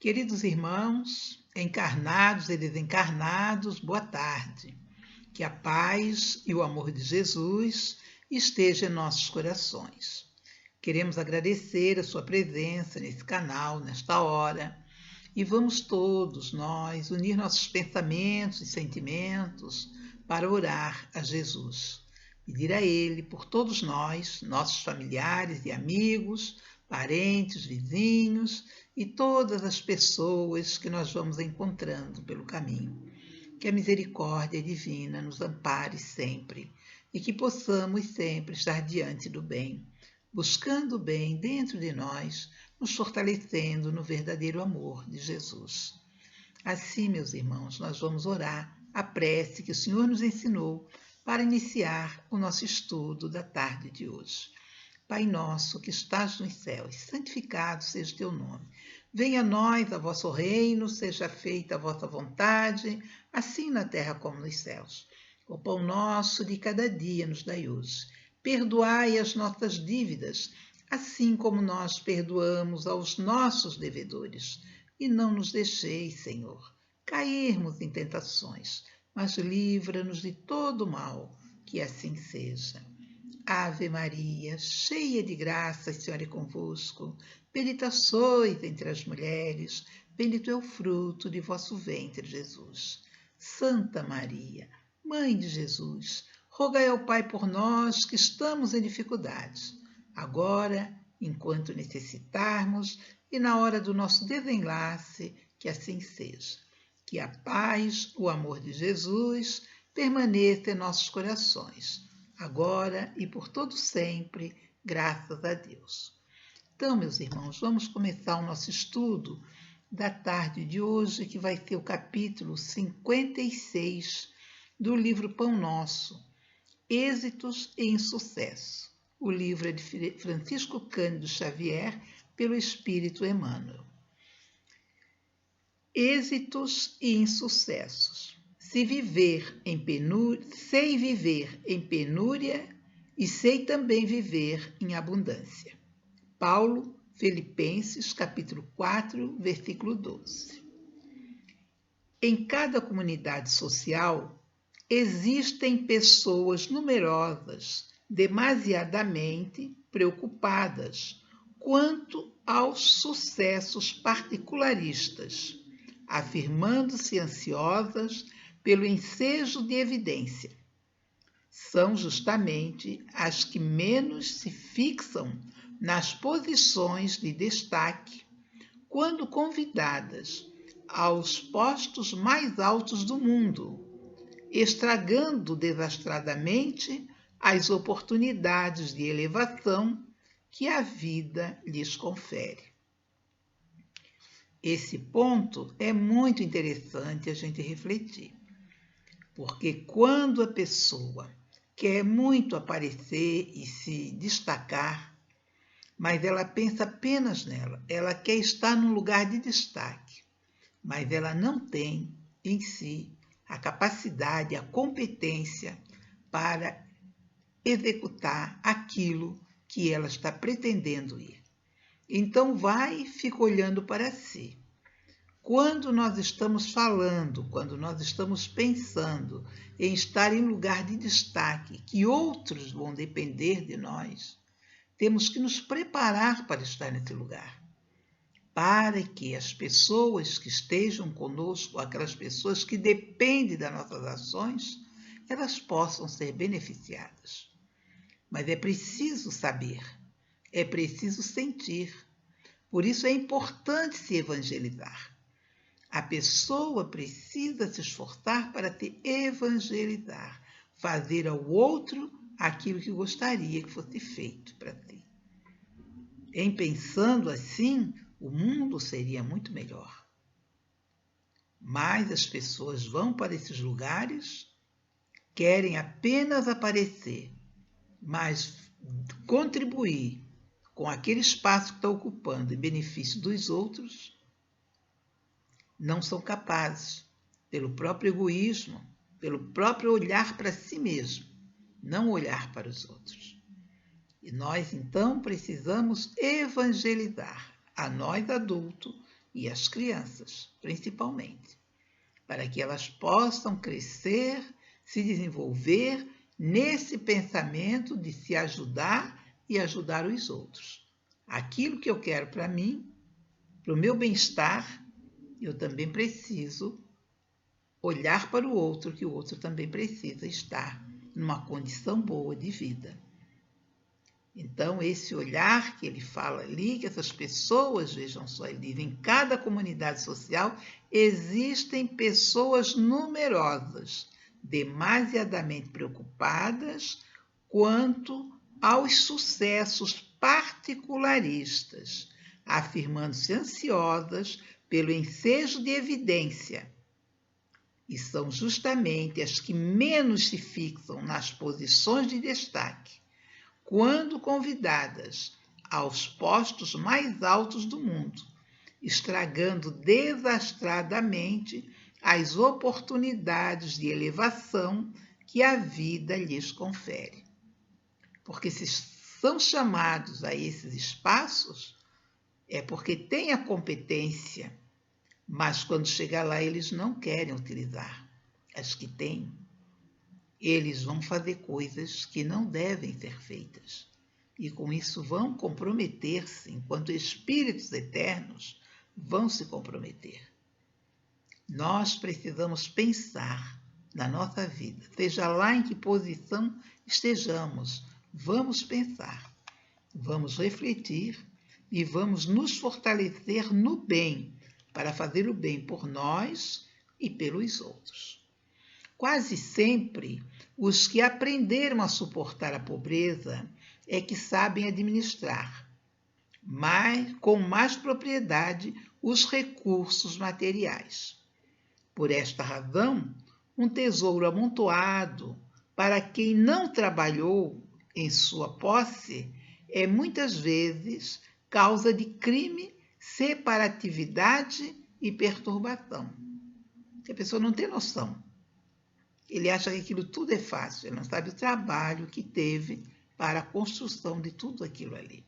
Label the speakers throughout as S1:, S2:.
S1: Queridos irmãos, encarnados e desencarnados, boa tarde. Que a paz e o amor de Jesus esteja em nossos corações. Queremos agradecer a sua presença nesse canal, nesta hora, e vamos todos nós unir nossos pensamentos e sentimentos para orar a Jesus. Pedir a Ele por todos nós, nossos familiares e amigos, parentes, vizinhos e todas as pessoas que nós vamos encontrando pelo caminho. Que a misericórdia divina nos ampare sempre e que possamos sempre estar diante do bem, buscando o bem dentro de nós, nos fortalecendo no verdadeiro amor de Jesus. Assim, meus irmãos, nós vamos orar a prece que o Senhor nos ensinou para iniciar o nosso estudo da tarde de hoje. Pai nosso que estás nos céus, santificado seja o teu nome. Venha a nós o vosso reino, seja feita a vossa vontade, assim na terra como nos céus. O pão nosso de cada dia nos dai hoje. Perdoai as nossas dívidas, assim como nós perdoamos aos nossos devedores. E não nos deixeis, Senhor, cairmos em tentações, mas livra-nos de todo mal, que assim seja. Ave Maria, cheia de graça, o Senhor é convosco. Bendita sois entre as mulheres, bendito é o fruto de vosso ventre, Jesus. Santa Maria, Mãe de Jesus, rogai ao Pai por nós que estamos em dificuldades, agora, enquanto necessitarmos, e na hora do nosso desenlace, que assim seja. Que a paz, o amor de Jesus, permaneça em nossos corações, agora e por todo sempre, graças a Deus. Então, meus irmãos, vamos começar o nosso estudo da tarde de hoje, que vai ser o capítulo 56 do livro Pão Nosso, Êxitos e Insucesso. O livro é de Francisco Cândido Xavier, pelo Espírito Emmanuel. Êxitos e insucessos. Sei viver em penúria e sei também viver em abundância. Paulo, Filipenses, capítulo 4, versículo 12. Em cada comunidade social, existem pessoas numerosas, demasiadamente preocupadas quanto aos sucessos particularistas, afirmando-se ansiosas pelo ensejo de evidência. São justamente as que menos se fixam nas posições de destaque, quando convidadas aos postos mais altos do mundo, estragando desastradamente as oportunidades de elevação que a vida lhes confere. Esse ponto é muito interessante a gente refletir, porque quando a pessoa quer muito aparecer e se destacar, mas ela pensa apenas nela, ela quer estar num lugar de destaque, mas ela não tem em si a capacidade, a competência para executar aquilo que ela está pretendendo ir. Então vai e fica olhando para si. Quando nós estamos falando, quando nós estamos pensando em estar em lugar de destaque, que outros vão depender de nós, temos que nos preparar para estar nesse lugar, para que as pessoas que estejam conosco, aquelas pessoas que dependem das nossas ações, elas possam ser beneficiadas. Mas é preciso saber, é preciso sentir. Por isso é importante se evangelizar. A pessoa precisa se esforçar para se evangelizar, fazer ao outro aquilo que gostaria que fosse feito para si. Em pensando assim, o mundo seria muito melhor. Mas as pessoas vão para esses lugares, querem apenas aparecer, mas contribuir com aquele espaço que está ocupando em benefício dos outros, não são capazes, pelo próprio egoísmo, pelo próprio olhar para si mesmo, não olhar para os outros. E nós, então, precisamos evangelizar, a nós adultos e as crianças, principalmente, para que elas possam crescer, se desenvolver nesse pensamento de se ajudar e ajudar os outros. Aquilo que eu quero para mim, para o meu bem-estar, eu também preciso olhar para o outro, que o outro também precisa estar numa condição boa de vida. Então, esse olhar que ele fala ali, que essas pessoas, vejam só, ele diz, em cada comunidade social existem pessoas numerosas, demasiadamente preocupadas quanto aos sucessos particularistas, afirmando-se ansiosas pelo ensejo de evidência. E são justamente as que menos se fixam nas posições de destaque, quando convidadas aos postos mais altos do mundo, estragando desastradamente as oportunidades de elevação que a vida lhes confere. Porque se são chamados a esses espaços, é porque têm a competência, mas quando chega lá eles não querem utilizar as que têm. Eles vão fazer coisas que não devem ser feitas. E com isso vão comprometer-se, enquanto espíritos eternos vão se comprometer. Nós precisamos pensar na nossa vida, seja lá em que posição estejamos, vamos pensar, vamos refletir e vamos nos fortalecer no bem, para fazer o bem por nós e pelos outros. Quase sempre, os que aprenderam a suportar a pobreza é que sabem administrar, com mais propriedade, os recursos materiais. Por esta razão, um tesouro amontoado para quem não trabalhou em sua posse é muitas vezes causa de crime, separatividade e perturbação. A pessoa não tem noção. Ele acha que aquilo tudo é fácil, ele não sabe o trabalho que teve para a construção de tudo aquilo ali.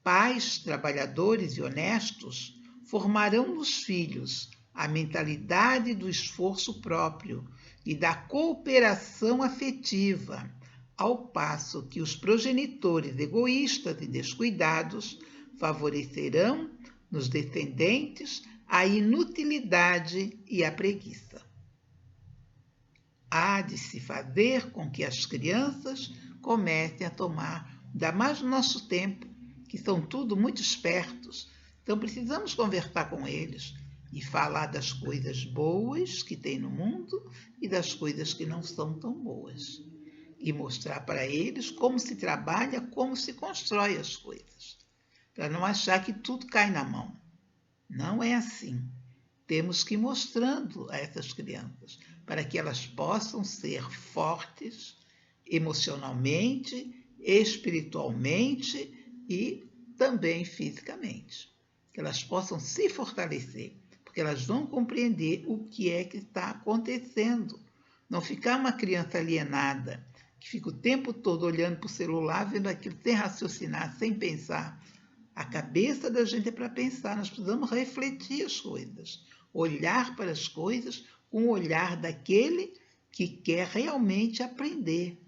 S1: Pais trabalhadores e honestos formarão nos filhos a mentalidade do esforço próprio e da cooperação afetiva, ao passo que os progenitores egoístas e descuidados favorecerão nos descendentes a inutilidade e a preguiça. Há de se fazer com que as crianças comecem a tomar, ainda mais no nosso tempo, que são tudo muito espertos. Então precisamos conversar com eles e falar das coisas boas que tem no mundo e das coisas que não são tão boas. E mostrar para eles como se trabalha, como se constrói as coisas. Para não achar que tudo cai na mão. Não é assim. Temos que ir mostrando a essas crianças, para que elas possam ser fortes emocionalmente, espiritualmente e também fisicamente. Que elas possam se fortalecer, porque elas vão compreender o que é que está acontecendo. Não ficar uma criança alienada, que fica o tempo todo olhando para o celular, vendo aquilo sem raciocinar, sem pensar. A cabeça da gente é para pensar, nós precisamos refletir as coisas, olhar para as coisas com o olhar daquele que quer realmente aprender.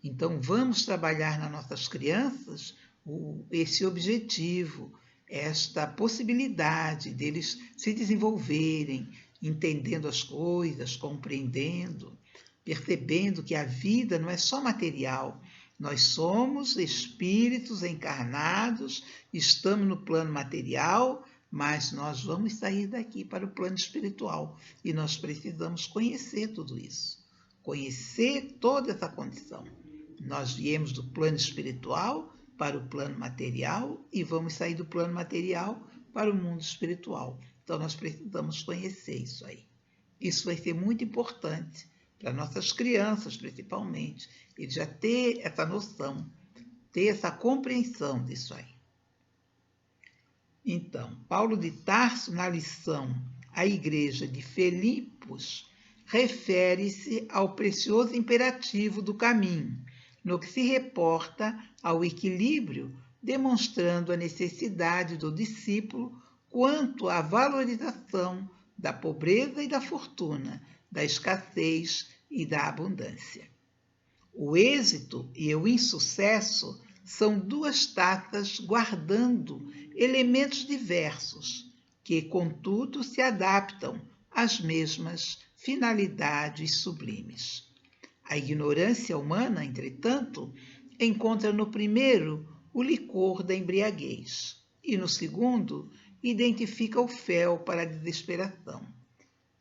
S1: Então, vamos trabalhar nas nossas crianças esse objetivo, esta possibilidade deles se desenvolverem, entendendo as coisas, compreendendo, percebendo que a vida não é só material. Nós somos espíritos encarnados, estamos no plano material, mas nós vamos sair daqui para o plano espiritual e nós precisamos conhecer tudo isso, conhecer toda essa condição. Nós viemos do plano espiritual para o plano material e vamos sair do plano material para o mundo espiritual. Então nós precisamos conhecer isso aí. Isso vai ser muito importante para nossas crianças, principalmente, eles já ter essa noção, ter essa compreensão disso aí. Então, Paulo de Tarso, na lição à igreja de Filipos, refere-se ao precioso imperativo do caminho, no que se reporta ao equilíbrio demonstrando a necessidade do discípulo quanto à valorização da pobreza e da fortuna, da escassez e da abundância. O êxito e o insucesso são duas taças guardando elementos diversos, que, contudo, se adaptam às mesmas finalidades sublimes. A ignorância humana, entretanto, encontra no primeiro o licor da embriaguez e no segundo identifica o fel para a desesperação.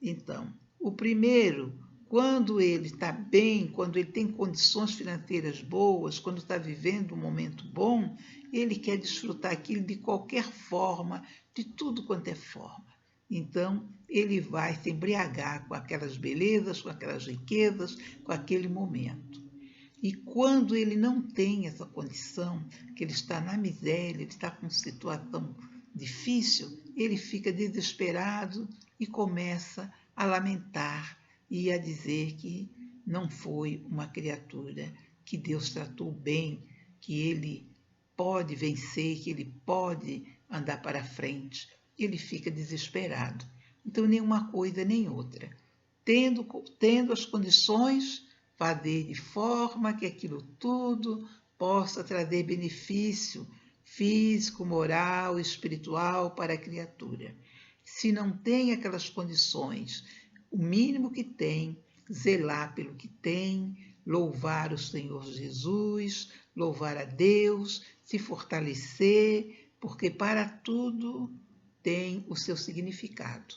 S1: Então, o primeiro, quando ele está bem, quando ele tem condições financeiras boas, quando está vivendo um momento bom, ele quer desfrutar aquilo de qualquer forma, de tudo quanto é forma. Então, ele vai se embriagar com aquelas belezas, com aquelas riquezas, com aquele momento. E quando ele não tem essa condição, que ele está na miséria, ele está com uma situação difícil, ele fica desesperado e começa a lamentar e a dizer que não foi uma criatura que Deus tratou bem, que ele pode vencer, que ele pode andar para frente. Ele fica desesperado. Então, nem uma coisa nem outra. Tendo as condições, fazer de forma que aquilo tudo possa trazer benefício físico, moral, espiritual para a criatura. Se não tem aquelas condições, o mínimo que tem, zelar pelo que tem, louvar o Senhor Jesus, louvar a Deus, se fortalecer, porque para tudo tem o seu significado.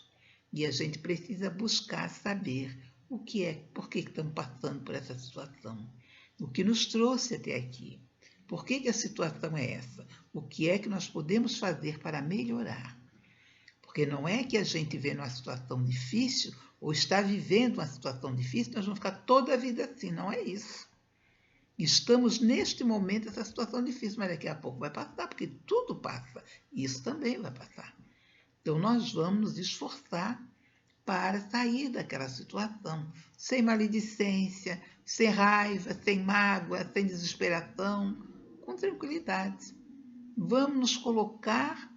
S1: E a gente precisa buscar saber o que é, por que estamos passando por essa situação, o que nos trouxe até aqui, por que a situação é essa, o que é que nós podemos fazer para melhorar. Porque não é que a gente vê numa situação difícil ou está vivendo uma situação difícil, nós vamos ficar toda a vida assim, não é isso. Estamos neste momento essa situação difícil, mas daqui a pouco vai passar, porque tudo passa, isso também vai passar. Então nós vamos nos esforçar para sair daquela situação, sem maledicência, sem raiva, sem mágoa, sem desesperação, com tranquilidade. Vamos nos colocar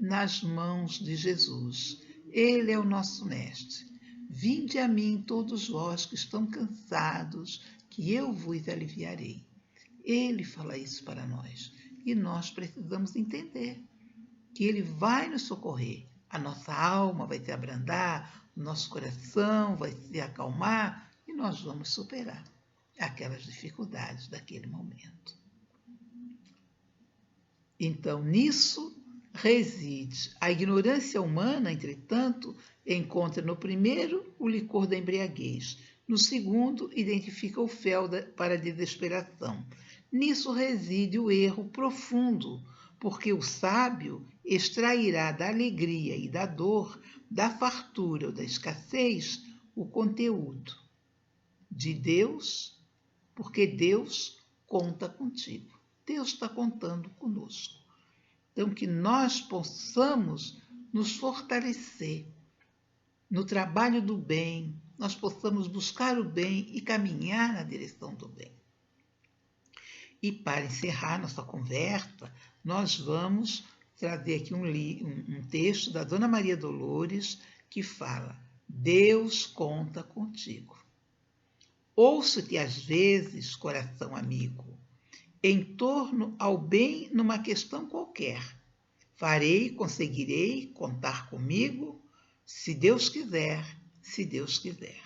S1: nas mãos de Jesus. Ele é o nosso mestre. Vinde a mim todos vós que estão cansados, que eu vos aliviarei. Ele fala isso para nós e nós precisamos entender que ele vai nos socorrer. A nossa alma vai se abrandar, o nosso coração vai se acalmar e nós vamos superar aquelas dificuldades daquele momento. Então, nisso reside. A ignorância humana, entretanto, encontra no primeiro o licor da embriaguez, no segundo identifica o fel para a desesperação. Nisso reside o erro profundo, porque o sábio extrairá da alegria e da dor, da fartura ou da escassez, o conteúdo de Deus, porque Deus conta contigo. Deus está contando conosco. Então, que nós possamos nos fortalecer no trabalho do bem, nós possamos buscar o bem e caminhar na direção do bem. E para encerrar nossa conversa, nós vamos trazer aqui um texto da Dona Maria Dolores que fala: Deus conta contigo. Ouço-te às vezes, coração amigo, em torno ao bem numa questão qualquer. Farei, conseguirei contar comigo, se Deus quiser, se Deus quiser.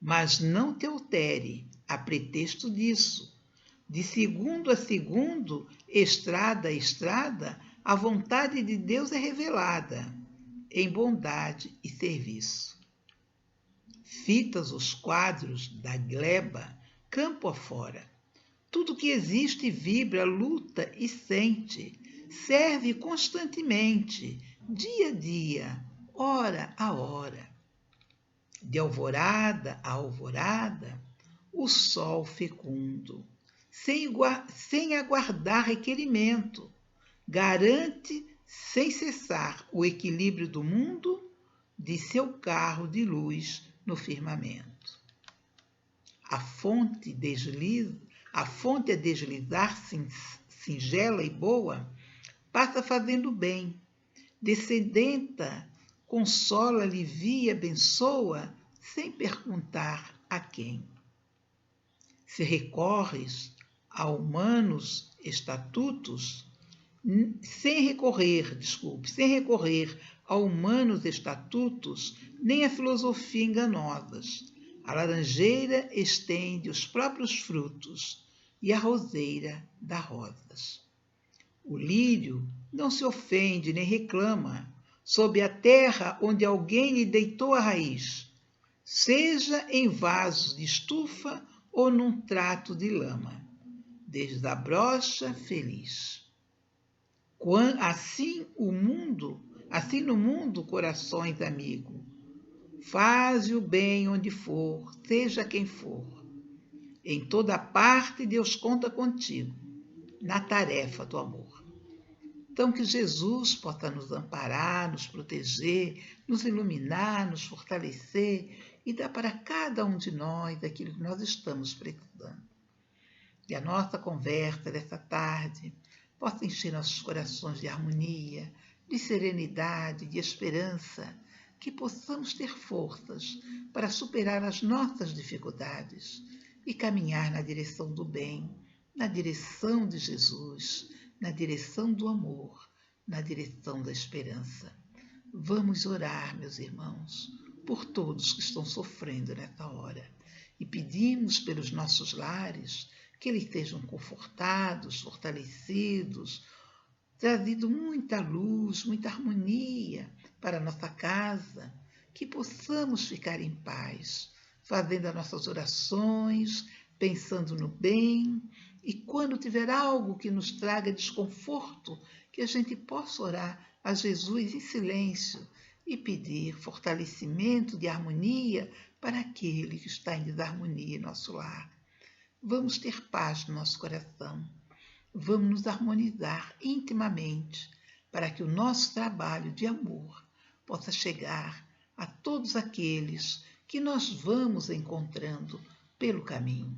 S1: Mas não te altere a pretexto disso. De segundo a segundo, estrada a estrada, a vontade de Deus é revelada, em bondade e serviço. Fitas os quadros da gleba, campo afora. Tudo que existe vibra, luta e sente, serve constantemente, dia a dia, hora a hora. De alvorada a alvorada, o sol fecundo, sem aguardar requerimento, garante sem cessar o equilíbrio do mundo de seu carro de luz no firmamento. A fonte a deslizar singela e boa, passa fazendo bem, descendenta, consola, alivia, abençoa, sem perguntar a quem. Se recorres a humanos estatutos, sem recorrer a humanos estatutos, nem a filosofia enganosas. A laranjeira estende os próprios frutos e a roseira dá rosas. O lírio não se ofende nem reclama sob a terra onde alguém lhe deitou a raiz, seja em vasos de estufa ou num trato de lama, desabrocha feliz. Assim no mundo, corações amigo, faze o bem onde for, seja quem for. Em toda parte Deus conta contigo, na tarefa do amor. Então que Jesus possa nos amparar, nos proteger, nos iluminar, nos fortalecer e dar para cada um de nós aquilo que nós estamos precisando. E a nossa conversa dessa tarde possa encher nossos corações de harmonia, de serenidade, de esperança, que possamos ter forças para superar as nossas dificuldades e caminhar na direção do bem, na direção de Jesus, na direção do amor, na direção da esperança. Vamos orar, meus irmãos, por todos que estão sofrendo nessa hora e pedimos pelos nossos lares que eles sejam confortados, fortalecidos, trazido muita luz, muita harmonia para a nossa casa, que possamos ficar em paz, fazendo as nossas orações, pensando no bem, e quando tiver algo que nos traga desconforto, que a gente possa orar a Jesus em silêncio e pedir fortalecimento de harmonia para aquele que está em desarmonia em nosso lar. Vamos ter paz no nosso coração. Vamos nos harmonizar intimamente para que o nosso trabalho de amor possa chegar a todos aqueles que nós vamos encontrando pelo caminho.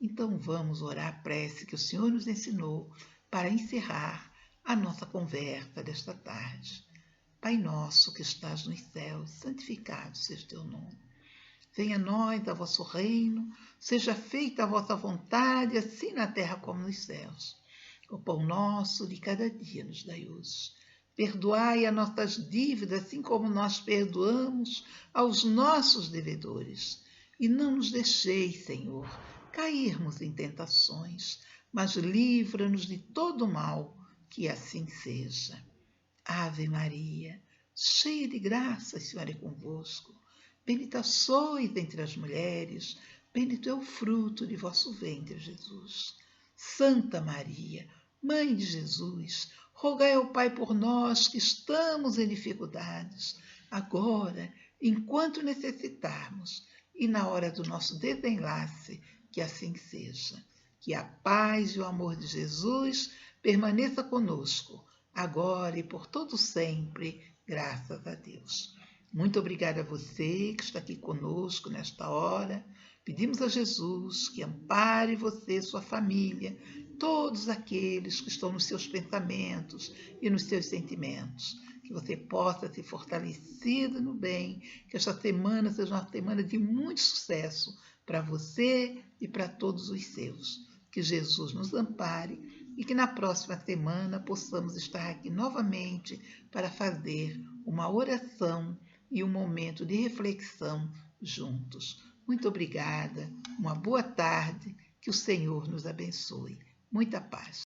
S1: Então vamos orar a prece que o Senhor nos ensinou para encerrar a nossa conversa desta tarde. Pai nosso que estás nos céus, santificado seja o teu nome. Venha a nós o vosso reino, seja feita a vossa vontade, assim na terra como nos céus. O pão nosso de cada dia nos dai hoje. Perdoai as nossas dívidas, assim como nós perdoamos aos nossos devedores. E não nos deixeis, Senhor, cairmos em tentações, mas livra-nos de todo mal, que assim seja. Ave Maria, cheia de graça, o Senhor é convosco. Bendita sois entre as mulheres, bendito é o fruto de vosso ventre, Jesus. Santa Maria, Mãe de Jesus, rogai ao Pai por nós que estamos em dificuldades, agora, enquanto necessitarmos, e na hora do nosso desenlace, que assim seja. Que a paz e o amor de Jesus permaneça conosco, agora e por todo sempre, graças a Deus. Muito obrigada a você que está aqui conosco nesta hora. Pedimos a Jesus que ampare você e sua família, todos aqueles que estão nos seus pensamentos e nos seus sentimentos. Que você possa ser fortalecido no bem, que esta semana seja uma semana de muito sucesso para você e para todos os seus. Que Jesus nos ampare e que na próxima semana possamos estar aqui novamente para fazer uma oração e um momento de reflexão juntos. Muito obrigada, uma boa tarde, que o Senhor nos abençoe. Muita paz.